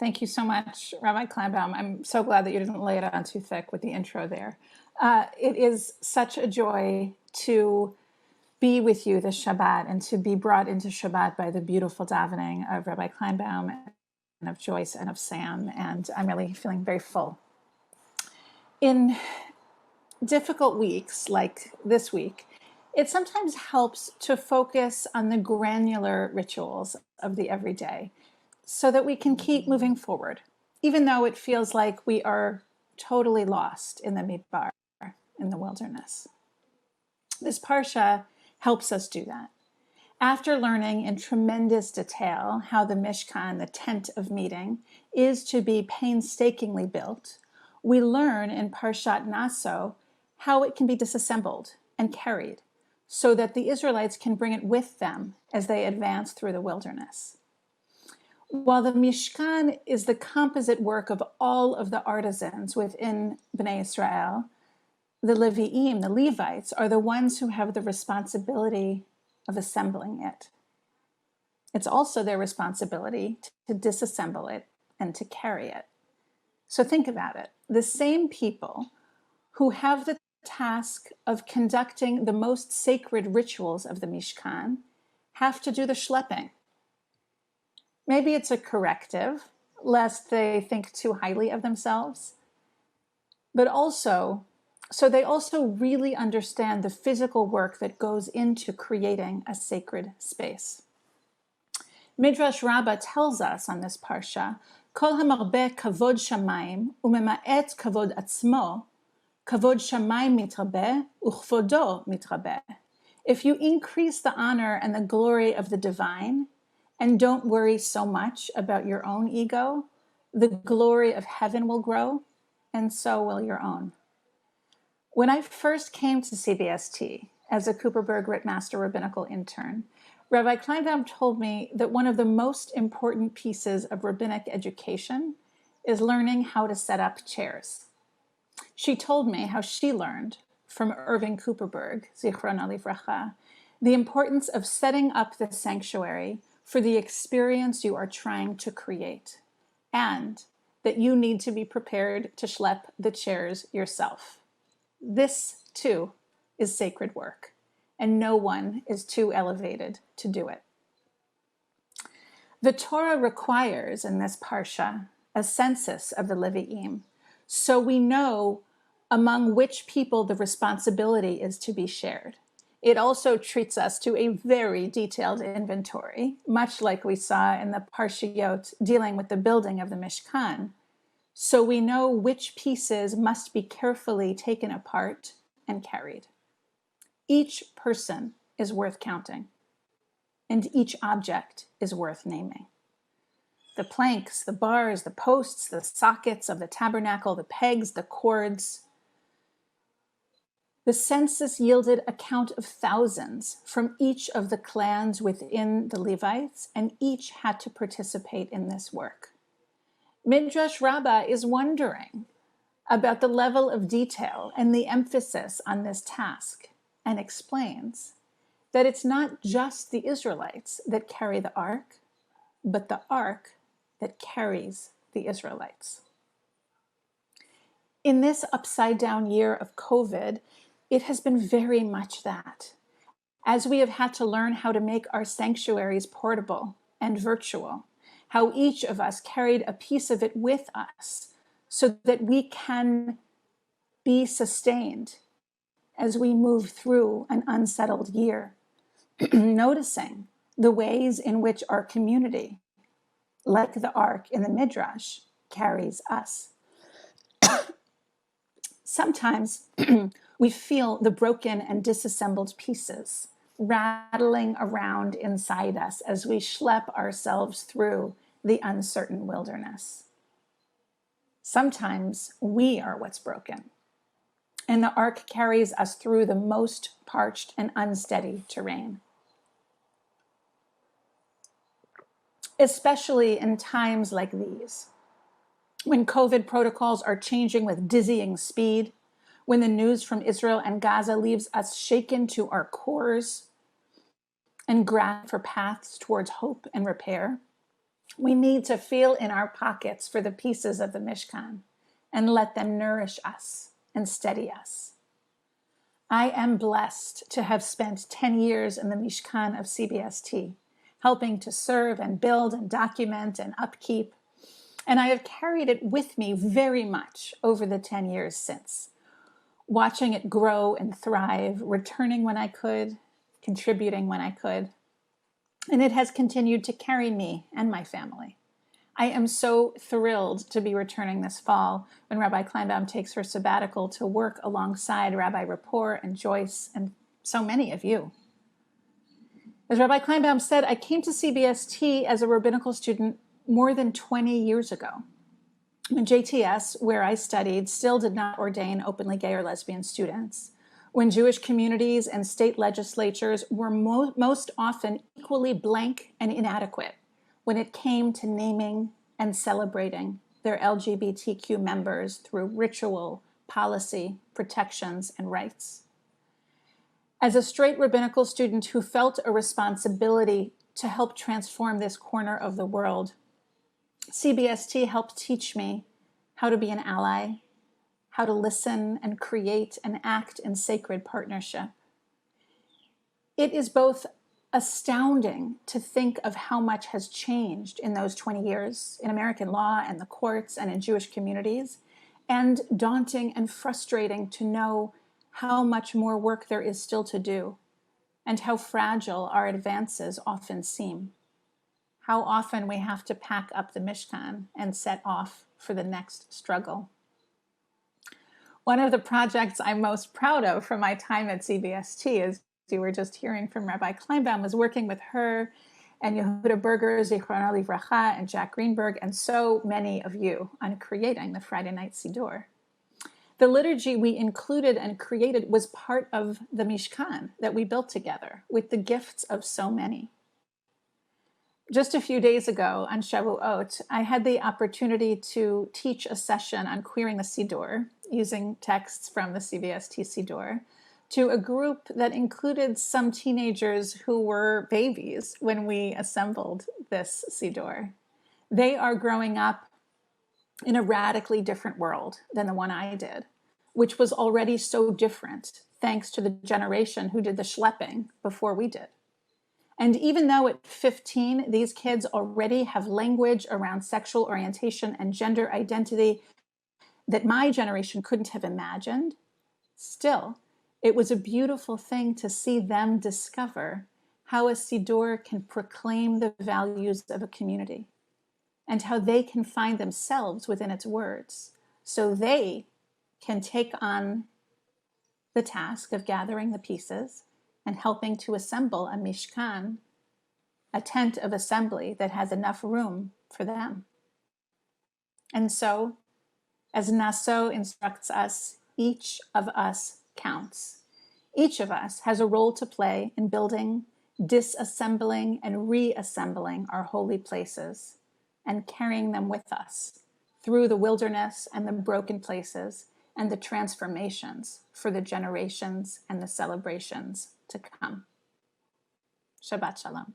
Thank you so much, Rabbi Kleinbaum. I'm so glad that you didn't lay it on too thick with the intro there. It is such a joy to be with you this Shabbat and to be brought into Shabbat by the beautiful davening of Rabbi Kleinbaum and of Joyce and of Sam. And I'm really feeling very full. In difficult weeks like this week, it sometimes helps to focus on the granular rituals of the everyday so that we can keep moving forward, even though it feels like we are totally lost in the midbar, in the wilderness. This parsha helps us do that. After learning in tremendous detail how the Mishkan, the tent of meeting, is to be painstakingly built, we learn in Parshat Naso how it can be disassembled and carried so that the Israelites can bring it with them as they advance through the wilderness. While the Mishkan is the composite work of all of the artisans within Bnei Israel, the Levi'im, the Levites, are the ones who have the responsibility of assembling it. It's also their responsibility to disassemble it and to carry it. So think about it. The same people who have the task of conducting the most sacred rituals of the Mishkan have to do the schlepping. Maybe it's a corrective, lest they think too highly of themselves, but also, so they also really understand the physical work that goes into creating a sacred space. Midrash Rabbah tells us on this parsha, Kol hamarbe kavod shamayim umema'et kavod atzmo, kavod shamayim mitrabeh uchvodo mitrabeh. If you increase the honor and the glory of the divine, and don't worry so much about your own ego, the glory of heaven will grow, and so will your own. When I first came to CBST as a Cooperberg Rittmaster rabbinical intern, Rabbi Kleinbaum told me that one of the most important pieces of rabbinic education is learning how to set up chairs. She told me how she learned from Irving Cooperberg, Zichrono Livracha, the importance of setting up the sanctuary for the experience you are trying to create, and that you need to be prepared to schlep the chairs yourself. This, too, is sacred work, and no one is too elevated to do it. The Torah requires in this parsha a census of the Levi'im, so we know among which people the responsibility is to be shared. It also treats us to a very detailed inventory, much like we saw in the Parshiyot dealing with the building of the Mishkan. So we know which pieces must be carefully taken apart and carried. Each person is worth counting, and each object is worth naming. The planks, the bars, the posts, the sockets of the tabernacle, the pegs, the cords. The census yielded a count of thousands from each of the clans within the Levites, and each had to participate in this work. Midrash Rabbah is wondering about the level of detail and the emphasis on this task, and explains that it's not just the Israelites that carry the ark, but the ark that carries the Israelites. In this upside-down year of COVID, it has been very much that, as we have had to learn how to make our sanctuaries portable and virtual, how each of us carried a piece of it with us so that we can be sustained as we move through an unsettled year, noticing the ways in which our community, like the ark in the Midrash, carries us. Sometimes we feel the broken and disassembled pieces rattling around inside us as we schlep ourselves through the uncertain wilderness. Sometimes we are what's broken, and the ark carries us through the most parched and unsteady terrain. Especially in times like these, when COVID protocols are changing with dizzying speed, when the news from Israel and Gaza leaves us shaken to our cores and grasp for paths towards hope and repair, We need to feel in our pockets for the pieces of the Mishkan and let them nourish us and steady us. I am blessed to have spent 10 years in the Mishkan of CBST, helping to serve and build and document and upkeep. And I have carried it with me very much over the 10 years since, watching it grow and thrive, returning when I could, contributing when I could. And it has continued to carry me and my family. I am so thrilled to be returning this fall when Rabbi Kleinbaum takes her sabbatical to work alongside Rabbi Rapport and Joyce and so many of you. As Rabbi Kleinbaum said, I came to CBST as a rabbinical student more than 20 years ago, when JTS, where I studied, still did not ordain openly gay or lesbian students, when Jewish communities and state legislatures were most often equally blank and inadequate when it came to naming and celebrating their LGBTQ members through ritual, policy, protections, and rights. As a straight rabbinical student who felt a responsibility to help transform this corner of the world, CBST helped teach me how to be an ally, how to listen and create and act in sacred partnership. It is both astounding to think of how much has changed in those 20 years in American law and the courts and in Jewish communities, and daunting and frustrating to know how much more work there is still to do and how fragile our advances often seem. How often we have to pack up the Mishkan and set off for the next struggle. One of the projects I'm most proud of from my time at CBST, as you were just hearing from Rabbi Kleinbaum, was working with her and Yehuda Berger, Zichrono Livracha, and Jack Greenberg, and so many of you on creating the Friday Night Siddur. The liturgy we included and created was part of the Mishkan that we built together with the gifts of so many. Just a few days ago on Shavuot, I had the opportunity to teach a session on queering the Siddur, using texts from the CBST Siddur, to a group that included some teenagers who were babies when we assembled this Siddur. They are growing up in a radically different world than the one I did, which was already so different thanks to the generation who did the schlepping before we did. And even though at 15, these kids already have language around sexual orientation and gender identity that my generation couldn't have imagined, still, it was a beautiful thing to see them discover how a Siddur can proclaim the values of a community and how they can find themselves within its words so they can take on the task of gathering the pieces and helping to assemble a mishkan, a tent of assembly that has enough room for them. And so, as Naso instructs us, each of us counts. Each of us has a role to play in building, disassembling, and reassembling our holy places and carrying them with us through the wilderness and the broken places and the transformations for the generations and the celebrations to come. Shabbat Shalom.